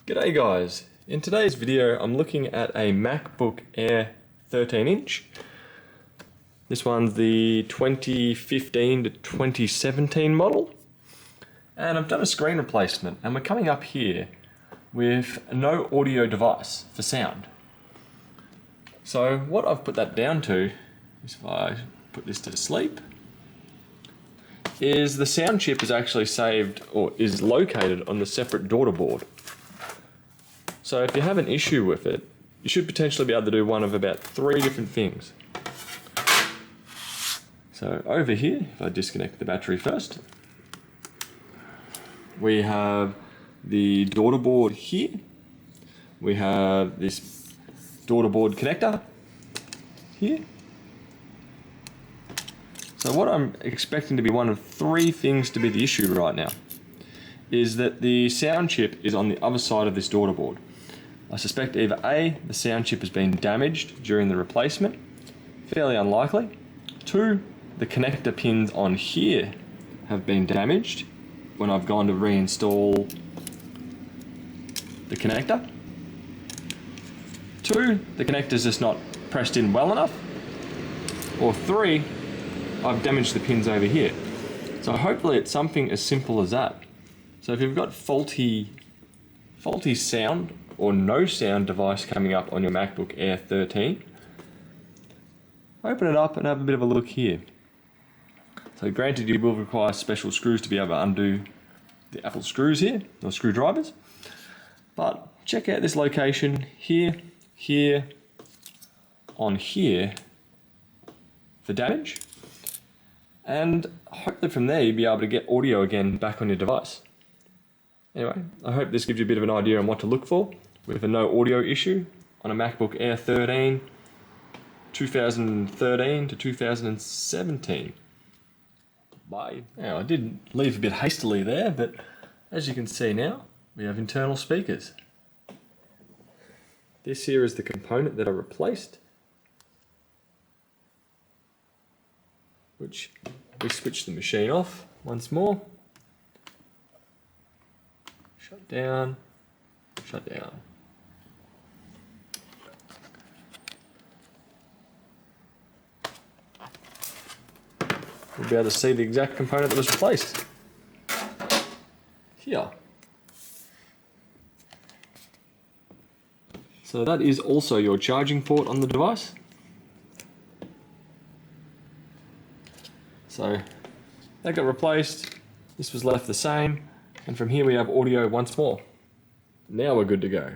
G'day guys, in today's video I'm looking at a MacBook Air 13-inch. This one's the 2015 to 2017 model, and I've done a screen replacement, and we're coming up here with no audio device for sound. So what I've put that down to, is if I put this to sleep, is the sound chip is actually saved or is located on the separate daughter board. So if you have an issue with it, you should potentially be able to do one of about 3 different things. So over here, if I disconnect the battery first, we have the daughter board here. We have this daughter board connector here. So what I'm expecting to be one of 3 things to be the issue right now is that the sound chip is on the other side of this daughter board. I suspect either A, the sound chip has been damaged during the replacement, fairly unlikely. 2, the connector pins on here have been damaged when I've gone to reinstall the connector. 2, the connector's just not pressed in well enough. Or 3, I've damaged the pins over here. So hopefully it's something as simple as that. So if you've got faulty sound or no sound device coming up on your MacBook Air 13, open it up and have a bit of a look here. So granted, you will require special screws to be able to undo the Apple screws here, or screwdrivers, but check out this location here, here, on here for damage, and hopefully from there you'll be able to get audio again back on your device. Anyway, I hope this gives you a bit of an idea on what to look for with a no audio issue on a MacBook Air 13, 2013 to 2017. Bye. Now, I did leave a bit hastily there, but as you can see now, we have internal speakers. This here is the component that I replaced, which we switch the machine off once more. Shut down, shut down. We'll be able to see the exact component that was replaced. Here. So that is also your charging port on the device. So that got replaced, this was left the same, and from here we have audio once more. Now we're good to go.